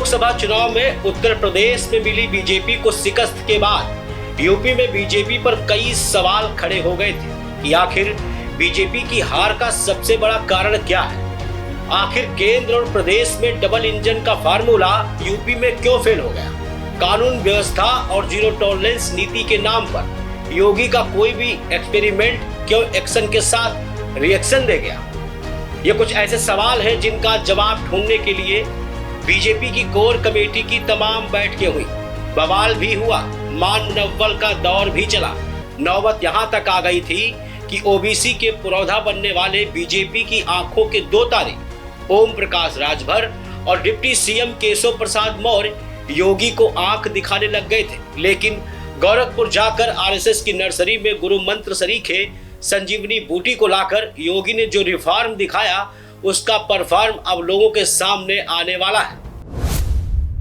लोकसभा चुनाव में उत्तर प्रदेश में मिली बीजेपी को शिकस्त के बाद यूपी में बीजेपी पर कई सवाल खड़े हो गए थे कि आखिर बीजेपी की हार का सबसे बड़ा कारण क्या है। आखिर केंद्र और प्रदेश में डबल इंजन का फार्मूला यूपी में क्यों फेल हो गया। कानून व्यवस्था और जीरो टॉलरेंस नीति के नाम पर योगी का कोई भी एक्सपेरिमेंट क्यों एक्शन के साथ रिएक्शन दे गया। ये कुछ ऐसे सवाल हैं जिनका जवाब ढूंढने के लिए बीजेपी की कोर कमेटी की तमाम बैठकें हुई, बवाल भी हुआ, मान मुनव्वल का दौर भी चला। नौबत यहां तक आ गई थी कि ओबीसी के पुरोधा बनने वाले बीजेपी की आंखों के दो तारे ओम प्रकाश राजभर और डिप्टी सीएम केशव प्रसाद मौर्य योगी को आंख दिखाने लग गए थे। लेकिन गोरखपुर जाकर आरएसएस की नर्सरी में गुरु मंत्र सरीखे संजीवनी बूटी को लाकर योगी ने जो रिफॉर्म दिखाया उसका परफॉर्म अब लोगों के सामने आने वाला है।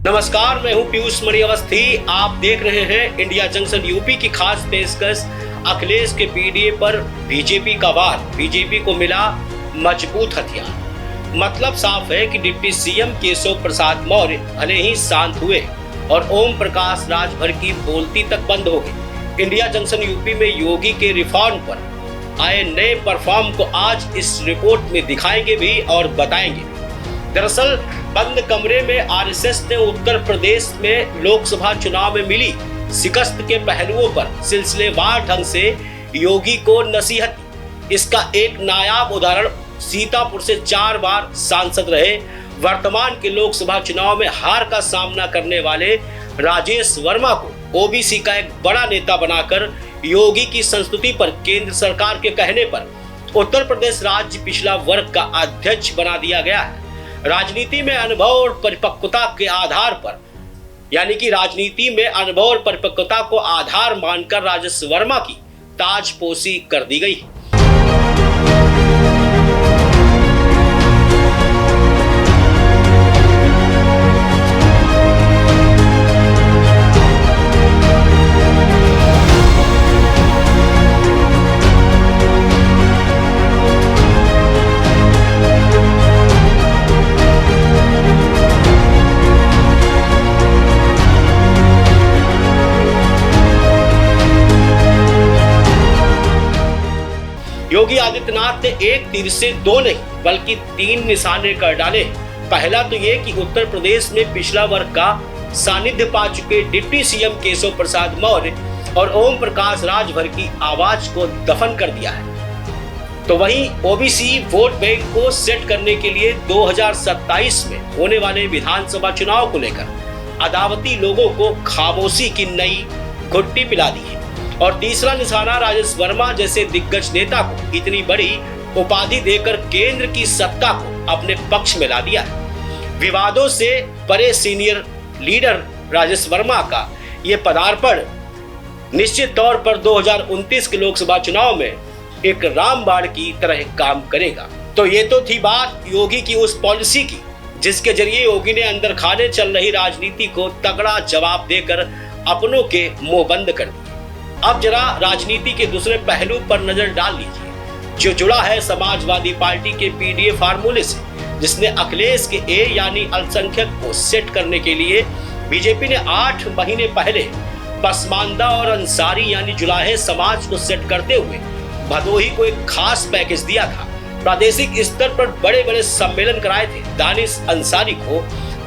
नमस्कार, मैं हूं पीयूष मणि अवस्थी। आप देख रहे हैं इंडिया जंक्शन यूपी की खास पेशकश अखिलेश के पीडीए पर बीजेपी का वार। बीजेपी को मिला मजबूत हथियार। मतलब साफ है कि डिप्टी सीएम केशव प्रसाद मौर्य भले ही शांत हुए और ओम प्रकाश राजभर की बोलती तक बंद हो गई। इंडिया जंक्शन यूपी में योगी के रिफॉर्म पर आए नए परफॉर्म को आज इस रिपोर्ट में दिखाएंगे भी और बताएंगे। दरअसल बंद कमरे में आरएसएस ने उत्तर प्रदेश में लोकसभा चुनाव में मिली शिकस्त के पहलुओं पर सिलसिलेवार ढंग से योगी को नसीहत दी। इसका एक नायाब उदाहरण सीतापुर से 4 बार सांसद रहे, वर्तमान के लोकसभा चुनाव में हार का सामना करने वाले राजेश वर्मा को ओबीसी का एक बड़ा नेता बनाकर योगी की संस्तुति पर केंद्र सरकार के कहने पर उत्तर प्रदेश राज्य पिछड़ा वर्ग का अध्यक्ष बना दिया गया है। राजनीति में अनुभव और परिपक्वता के आधार पर राजनीति में अनुभव और परिपक्वता को आधार मानकर राजेश वर्मा की ताजपोशी कर दी गई। योगी आदित्यनाथ ने एक तीर से 2 नहीं बल्कि 3 निशाने कर डाले। पहला तो ये कि उत्तर प्रदेश में पिछड़ा वर्ग का सानिध्य पा चुके डिप्टी सीएम केशव प्रसाद मौर्य और ओम प्रकाश राजभर की आवाज को दफन कर दिया है। तो वहीं ओबीसी वोट बैंक को सेट करने के लिए 2027 में होने वाले विधानसभा चुनाव को लेकर अदावती लोगों को खामोशी की नई घुट्टी पिला दी है। और तीसरा निशाना राजेश वर्मा जैसे दिग्गज नेता को इतनी बड़ी उपाधि देकर केंद्र की सत्ता को अपने पक्ष में ला दिया है। विवादों से परे सीनियर लीडर राजेश वर्मा का ये पदार्पण निश्चित तौर पर 2029 के लोकसभा चुनाव में एक रामबाण की तरह काम करेगा। तो ये तो थी बात योगी की उस पॉलिसी की जिसके जरिए योगी ने अंदर खाने चल रही राजनीति को तगड़ा जवाब देकर अपनों के मुंह बंद कर दिया। अब जरा राजनीति के दूसरे पहलू पर नजर डाल लीजिए जो जुड़ा है समाजवादी पार्टी के पीडीए फार्मूले से, जिसने अखिलेश के ए यानी अल्पसंख्यक को सेट करने के लिए बीजेपी ने 8 महीने पहले पसमानदा और अंसारी यानी जुलाहे समाज को सेट करते हुए भदोही को एक खास पैकेज दिया था। प्रादेशिक स्तर पर बड़े बड़े सम्मेलन कराए थे। दानिश अंसारी को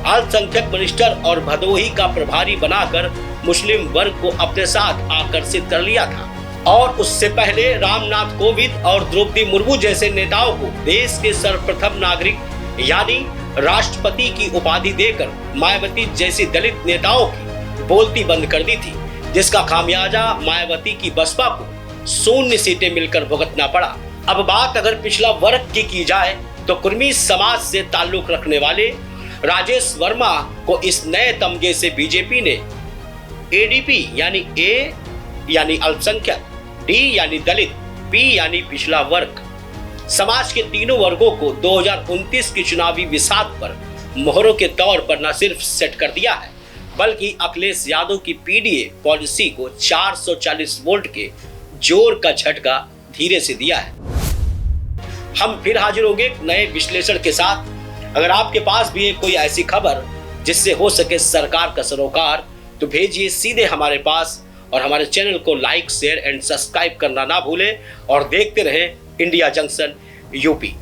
अल्पसंख्यक मिनिस्टर और भदोही का प्रभारी बनाकर मुस्लिम वर्ग को अपने साथ आकर्षित कर लिया था। और उससे पहले रामनाथ कोविंद और द्रौपदी मुर्मू जैसे नेताओं को देश के सर्वप्रथम नागरिक यानी राष्ट्रपति की उपाधि देकर मायावती जैसी दलित नेताओं की बोलती बंद कर दी थी, जिसका खामियाजा मायावती की बसपा को 0 सीटें मिलकर भुगतना पड़ा। अब बात अगर पिछड़ा वर्ग की जाए तो कुर्मी समाज से ताल्लुक रखने वाले राजेश वर्मा को इस नए तमगे से बीजेपी ने एडीपी यानी ए यानी अल्पसंख्यक, डी यानी दलित, पी यानी पिछड़ा वर्ग समाज के तीनों वर्गों को 2029 की चुनावी विसात पर मोहरों के तौर पर न सिर्फ सेट कर दिया है बल्कि अखिलेश यादव की पीडीए पॉलिसी को 440 वोल्ट के जोर का झटका धीरे से दिया है। हम फिर हाजिर होंगे नए विश्लेषण के साथ। अगर आपके पास भी है कोई ऐसी खबर जिससे हो सके सरकार का सरोकार, तो भेजिए सीधे हमारे पास। और हमारे चैनल को लाइक, शेयर एंड सब्सक्राइब करना ना भूलें और देखते रहें इंडिया जंक्शन यूपी।